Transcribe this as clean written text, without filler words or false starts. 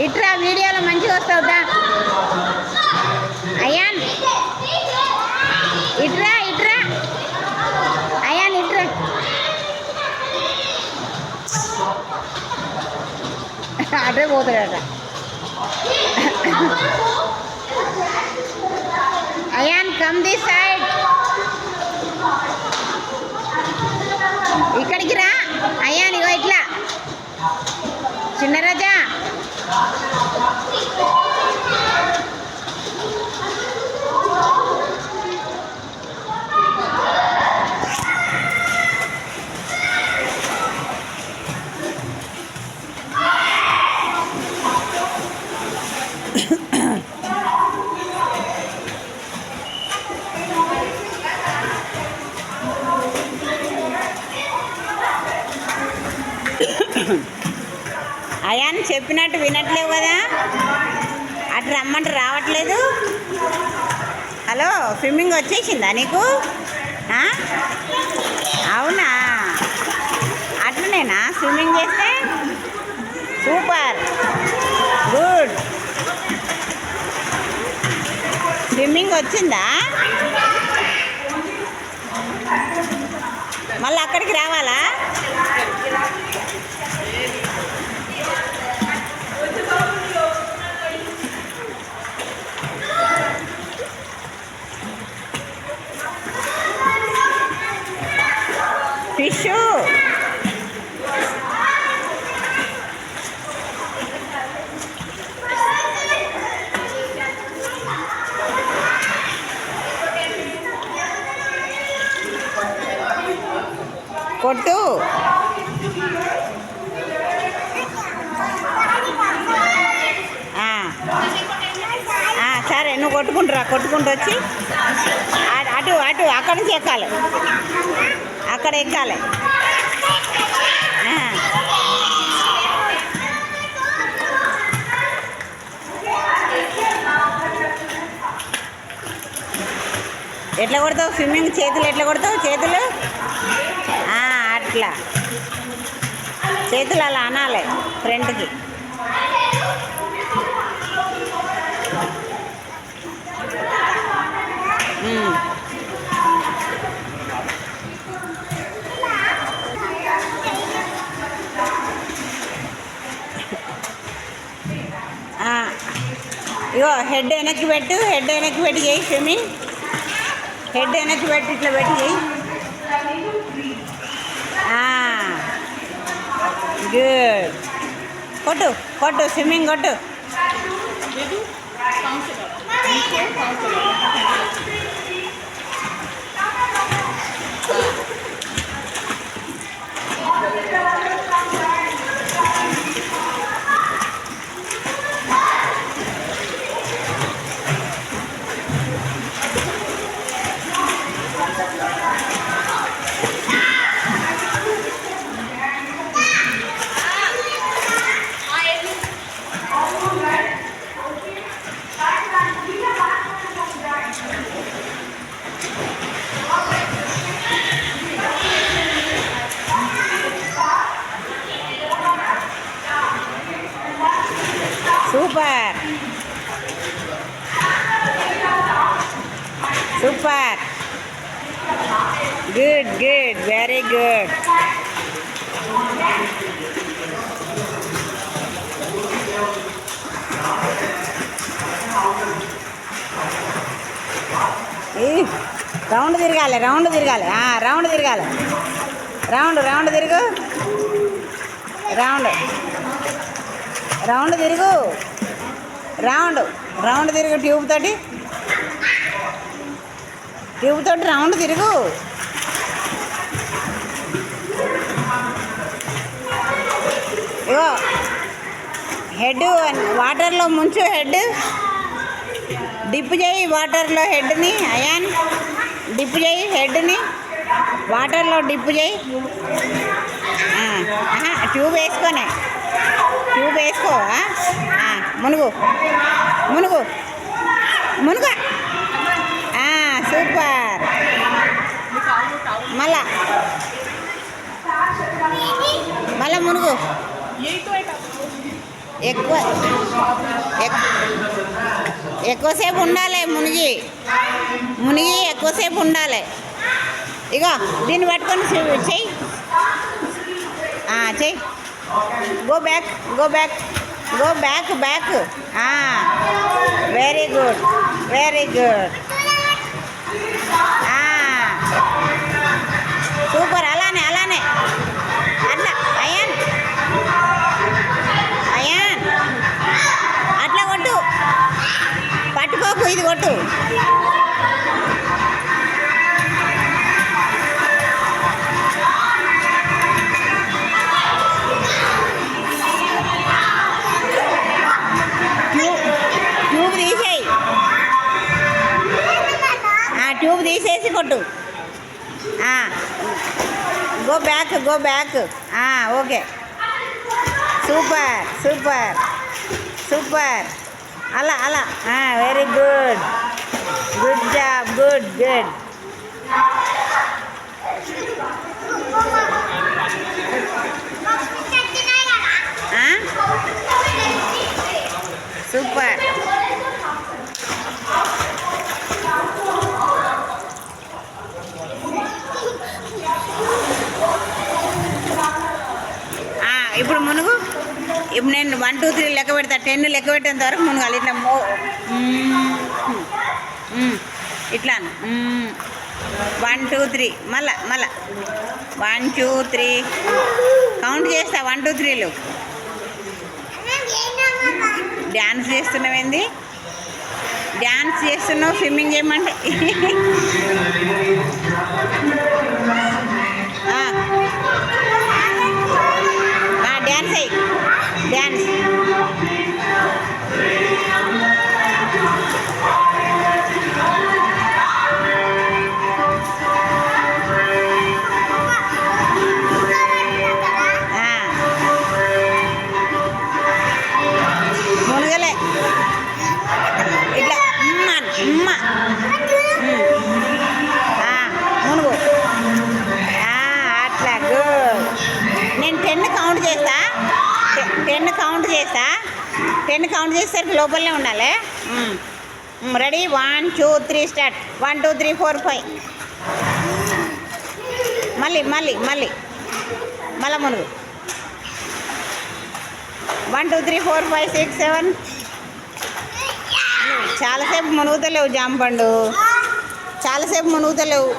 ఇట్రా వీడియోలో మంచిగా వస్తావుదా అయాన్ ఇట్రా ఇట్రా అయాన్ ఇట్రా అటే పోతాడట అయాన్ కమ్ దిస్ సైడ్ ఇక్కడికి రా అయాన్ ఇగో ఇట్లా చిన్నరాజా అయాన్ చెప్పినట్టు వినట్లేవు కదా అటు రమ్మంటే రావట్లేదు. హలో స్విమ్మింగ్ వచ్చేసిందా నీకు? అవునా అట్లనేనా స్విమ్మింగ్ చేస్తే? Super good. స్విమ్మింగ్ వచ్చిందా? మళ్ళీ అక్కడికి రావాలా? ఫిష్ కొట్టు. సరే నువ్వు కొట్టుకుంటురా, కొట్టుకుంటూ వచ్చి అటు అటు అక్కడి నుంచి ఎక్కాలి, అక్కడ ఎక్కాలి. ఎట్లా కొడతావు స్విమ్మింగ్? చేతులు ఎట్లా కొడతావు? చేతులు అట్లా చేతులు అలా అనాలి ఫ్రంట్కి. ఇగో హెడ్ వెనక్కి పెట్టు, హెడ్ వెనక్కి పెట్టి చేయి స్విమ్మింగ్. హెడ్ వెనక్కి పెట్టి ఇట్లా పెట్టి చేయి. గుడ్. కొట్టు కొట్టు స్విమ్మింగ్ కొట్టు. Super super good good very good. Round తిరగాలి, రౌండ్ తిరగాలి, రౌండ్ తిరగాలి. రౌండ్ రౌండ్ తిరుగు, రౌండ్ రౌండ్ తిరుగు, రౌండ్ రౌండ్ తిరుగు. ట్యూబ్ తోటి రౌండ్ తిరుగు. ఇగో హెడ్ వాటర్లో ముంచు, హెడ్ డిప్ చేయి వాటర్లో హెడ్ని. అయాన్ డిప్ చేయి హెడ్ని వాటర్లో డిప్ చేయి. ట్యూబ్ వేసుకోనే, ట్యూబ్ వేసుకో. మునుగు మునుగు మునుగు. సూపర్. మళ్ళా మళ్ళా మునుగు. ఎక్కువ ఎక్కువసేపు ఉండాలి మునిగి ఎక్కువసేపు ఉండాలి. ఇగో దీన్ని పట్టుకొని చెయ్యి చెయ్యి. Go back very good super. అలానే అట్లా అయాన్ అట్లా కొట్టు, పట్టుకోకు, ఇది కొట్టు. ట్యూబ్ తీసేసి కొట్టు. Go back okay. సూపర్. అలా very good job good super. ఇప్పుడు మునుగు. ఇప్పుడు నేను 1 2 3 లెక్క పెడతా. 10 లెక్క పెట్టేంత వరకు మునుగాలి. ఇట్లా ఇట్లా 1 2 3 మళ్ళా 1 2 3 కౌంట్ చేస్తా. 1 2 3లు. డ్యాన్స్ చేస్తున్నావేంది? డ్యాన్స్ చేస్తున్నావు. స్విమ్మింగ్ చేయమంటే డ్యాన్స్ అయ్యి డ్యాన్స్. మునగలే ఇట్లా మునుగు. అట్లా గుడ్. నేను 10 కౌంట్ చేస్తా. 10 కౌంట్ చేసేసరికి లోపలనే ఉండాలి. Ready 1 2 3 start. 1 2 3 4 5. మళ్ళీ మునుగు. 1 2 3 4 5 6 7. చాలాసేపు మునుగుతలేవు జాంపండు, చాలాసేపు మునుగుతలేవు.